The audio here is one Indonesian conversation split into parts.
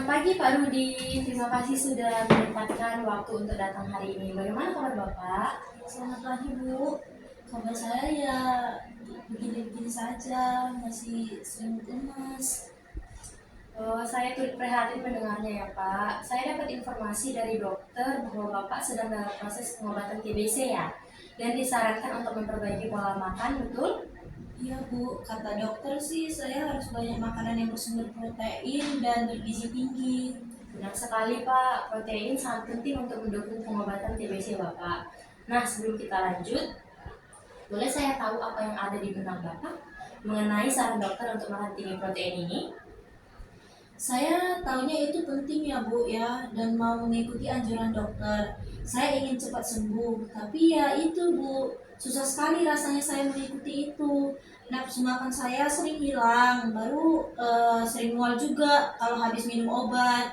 pagi Pak Rudi, terima kasih sudah menyempatkan waktu untuk datang hari ini. Bagaimana kabar Bapak? Selamat pagi Bu, kabar saya ya begini-begini saja, masih sering lemas. Saya turut prihatin mendengarnya ya Pak. Saya dapat informasi dari dokter bahwa Bapak sedang dalam proses pengobatan TBC ya, dan disarankan untuk memperbaiki pola makan, betul? Iya Bu, kata dokter sih saya harus banyak makanan yang bersumber protein dan bergizi tinggi. Benar sekali Pak, protein sangat penting untuk mendukung pengobatan TBC Bapak. Nah, sebelum kita lanjut, boleh saya tahu apa yang ada di benak Bapak mengenai saran dokter untuk makan tinggi protein ini? Saya tahunya itu penting ya Bu ya, dan mau mengikuti anjuran dokter. Saya ingin cepat sembuh, tapi ya itu Bu, susah sekali rasanya saya mengikuti itu. Nafsu makan saya sering hilang, baru sering mual juga kalau habis minum obat.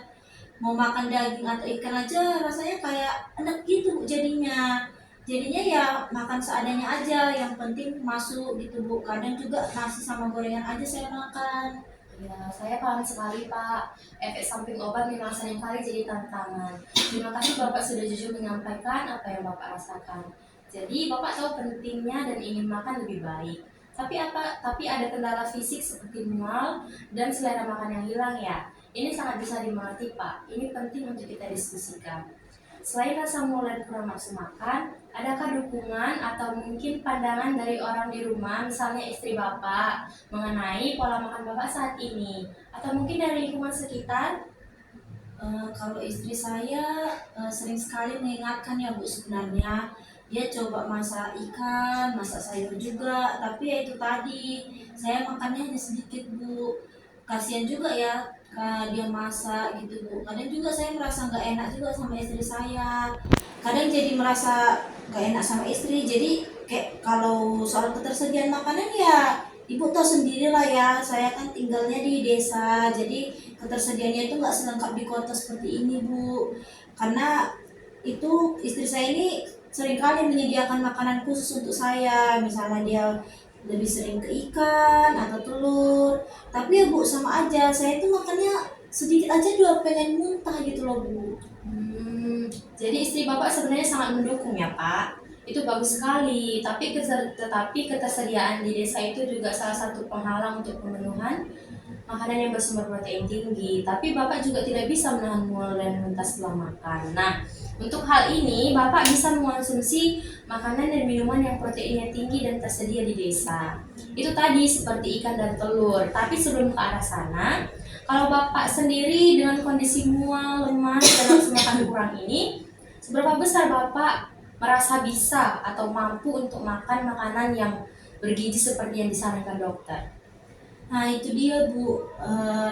Mau makan daging atau ikan aja rasanya kayak enak gitu Bu jadinya. Jadinya ya makan seadanya aja, yang penting masuk gitu Bu. Kadang juga nasi sama gorengan aja saya makan. Ya, saya paham sekali Pak. Efek samping obat memang seringkali jadi tantangan. Terima kasih Bapak sudah jujur menyampaikan apa yang Bapak rasakan. Jadi Bapak tahu pentingnya dan ingin makan lebih baik. Tapi ada kendala fisik seperti mual dan selera makan yang hilang ya. Ini sangat bisa dimengerti Pak. Ini penting untuk kita diskusikan. Selain rasa mual dan kurang nafsu makan, adakah dukungan atau mungkin pandangan dari orang di rumah, misalnya istri Bapak, mengenai pola makan Bapak saat ini? Atau mungkin dari lingkungan sekitar? Kalau istri saya sering sekali mengingatkan ya Bu, sebenarnya dia coba masak ikan, masak sayur juga, tapi ya itu tadi saya makannya hanya sedikit Bu. Kasihan juga ya dia masak gitu Bu. Kadang juga saya merasa nggak enak juga sama istri saya. Kadang jadi merasa nggak enak sama istri. Jadi kayak kalau soal ketersediaan makanan ya Ibu tahu sendiri lah ya, saya kan tinggalnya di desa, jadi ketersediaannya itu nggak selengkap di kota seperti ini Bu. Karena itu istri saya ini seringkali menyediakan makanan khusus untuk saya, misalnya dia lebih sering ke ikan atau telur. Tapi ya Bu, sama aja, saya itu makannya sedikit aja udah pengen muntah gitu loh Bu. Jadi istri Bapak sebenarnya sangat mendukung ya Pak. Itu bagus sekali, tetapi ketersediaan di desa itu juga salah satu penghalang untuk pemenuhan makanan yang bersumber protein tinggi. Tapi Bapak juga tidak bisa menahan mual dan muntah setelah makan. Nah, untuk hal ini Bapak bisa mengonsumsi makanan dan minuman yang proteinnya tinggi dan tersedia di desa. Itu tadi seperti ikan dan telur. Tapi sebelum ke arah sana, kalau Bapak sendiri dengan kondisi mual, lemas, dan nafsu makan kurang ini, seberapa besar Bapak merasa bisa atau mampu untuk makan makanan yang bergizi seperti yang disarankan dokter? Nah itu dia Bu,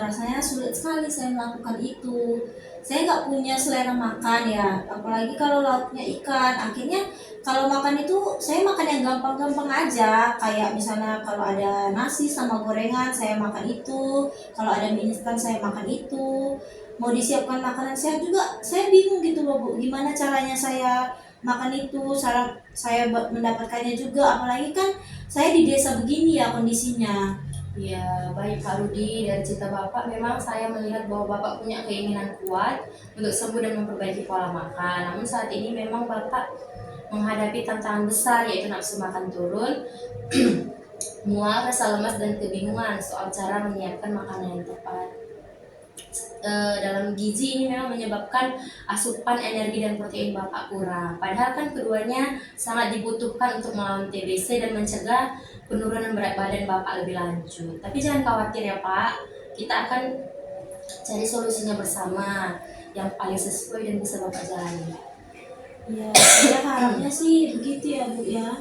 rasanya sulit sekali saya melakukan itu. Saya nggak punya selera makan ya, apalagi kalau lauknya ikan. Akhirnya kalau makan itu saya makan yang gampang-gampang aja, kayak misalnya kalau ada nasi sama gorengan saya makan itu, kalau ada mie instan saya makan itu. Mau disiapkan makanan sehat juga saya bingung gitu loh Bu, gimana caranya saya makan itu, cara saya mendapatkannya juga, apalagi kan saya di desa begini ya kondisinya. Ya, baik Pak Rudi, dari cerita Bapak memang saya melihat bahwa Bapak punya keinginan kuat untuk sembuh dan memperbaiki pola makan. Namun saat ini memang Bapak menghadapi tantangan besar yaitu nafsu makan turun, mual, rasa lemas dan kebingungan soal cara menyiapkan makanan yang tepat. Dalam gizi ini memang menyebabkan asupan energi dan protein Bapak kurang. Padahal kan keduanya sangat dibutuhkan untuk melawan TBC dan mencegah penurunan berat badan Bapak lebih lanjut. Tapi jangan khawatir ya Pak, kita akan cari solusinya bersama yang paling sesuai dan bisa Bapak jalani. Ya, saya harapnya sih begitu ya Bu ya.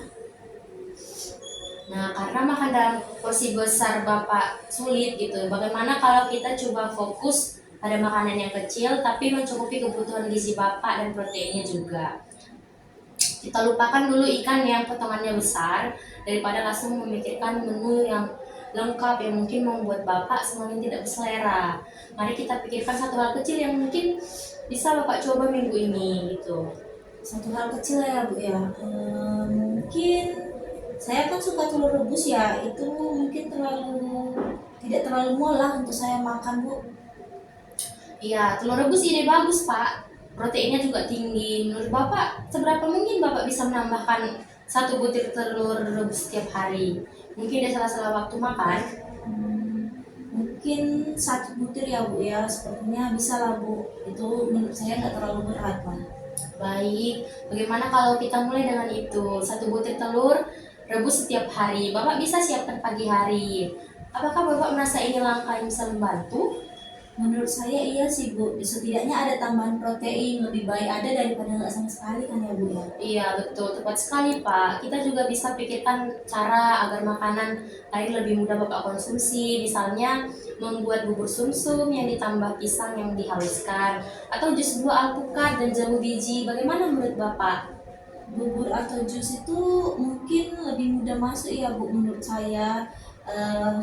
Nah, karena makan dalam porsi besar Bapak sulit gitu. Bagaimana kalau kita coba fokus pada makanan yang kecil tapi mencukupi kebutuhan gizi Bapak dan proteinnya juga. Kita lupakan dulu ikan yang potongannya besar daripada langsung memikirkan menu yang lengkap yang mungkin membuat Bapak semakin tidak berselera. Mari kita pikirkan satu hal kecil yang mungkin bisa Bapak coba minggu ini gitu. Satu hal kecil ya Bu ya. Mungkin saya kan suka telur rebus ya, itu mungkin tidak terlalu mual lah untuk saya makan Bu. Iya, telur rebus ide bagus, Pak. Proteinnya juga tinggi. Menurut Bapak, seberapa mungkin Bapak bisa menambahkan satu butir telur rebus setiap hari? Mungkin di salah-salah waktu makan. Hmm, mungkin 1 butir ya Bu ya, sepertinya bisa lah Bu. Itu menurut saya nggak terlalu berat Pak. Baik, bagaimana kalau kita mulai dengan itu? Satu butir telur rebus setiap hari. Bapak bisa siapkan pagi hari. Apakah Bapak merasa ini langkah yang bisa membantu? Menurut saya iya sih Bu, setidaknya ada tambahan protein, lebih baik ada daripada nggak sama sekali kan ya Bu ya. Iya, betul. Tepat sekali, Pak. Kita juga bisa pikirkan cara agar makanan lain lebih mudah Bapak konsumsi. Misalnya, membuat bubur sumsum yang ditambah pisang yang dihaluskan. Atau jus buah alpukat dan jambu biji. Bagaimana menurut Bapak? Bubur atau jus itu mungkin lebih mudah masuk ya Bu menurut saya.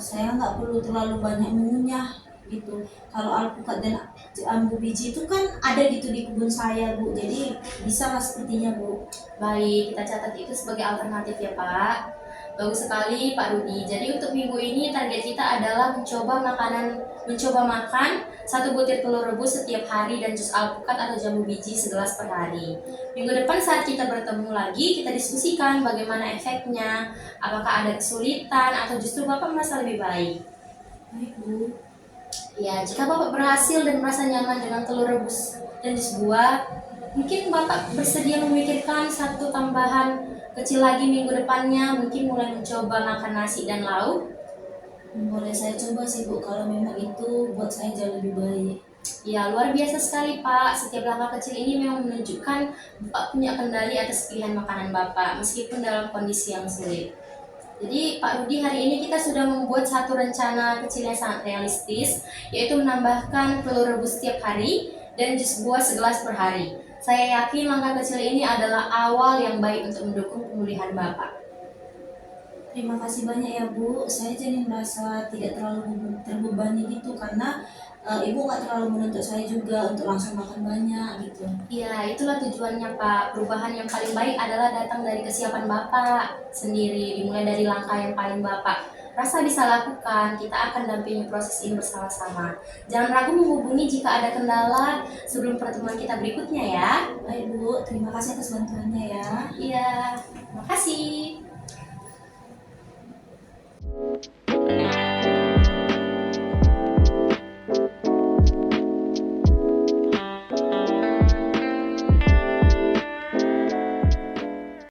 Saya nggak perlu terlalu banyak mengunyah gitu. Kalau alpukat dan jambu biji itu kan ada gitu di kebun saya Bu, jadi bisa lah sepertinya Bu. Baik, kita catat itu sebagai alternatif ya, Pak. Bagus sekali, Pak Rudi. Jadi untuk minggu ini target kita adalah mencoba makan satu butir telur rebus setiap hari dan jus alpukat atau jambu biji segelas per hari. Minggu depan saat kita bertemu lagi, kita diskusikan bagaimana efeknya, apakah ada kesulitan atau justru Bapak merasa lebih baik. Baik Bu. Ya, jika Bapak berhasil dan merasa nyaman dengan telur rebus dan jus buah, mungkin Bapak bersedia memikirkan satu tambahan kecil lagi minggu depannya, mungkin mulai mencoba makan nasi dan lauk. Boleh saya coba sih Bu, kalau memang itu buat saya jauh lebih baik. Ya, luar biasa sekali Pak. Setiap langkah kecil ini memang menunjukkan Bapak punya kendali atas pilihan makanan Bapak, meskipun dalam kondisi yang sulit. Jadi Pak Rudi, hari ini kita sudah membuat satu rencana kecil yang sangat realistis, yaitu menambahkan telur rebus setiap hari dan jus buah segelas per hari. Saya yakin langkah kecil ini adalah awal yang baik untuk mendukung pemulihan Bapak. Terima kasih banyak ya Bu, saya jadi merasa tidak terlalu terbebani gitu karena Ibu nggak terlalu menuntut saya juga untuk langsung makan banyak gitu. Ya, itulah tujuannya Pak. Perubahan yang paling baik adalah datang dari kesiapan Bapak sendiri, dimulai dari langkah yang paling Bapak rasa bisa lakukan. Kita akan dampingi proses ini bersama-sama. Jangan ragu menghubungi jika ada kendala sebelum pertemuan kita berikutnya ya. Baik Bu, terima kasih atas bantuannya ya. Iya, terima kasih.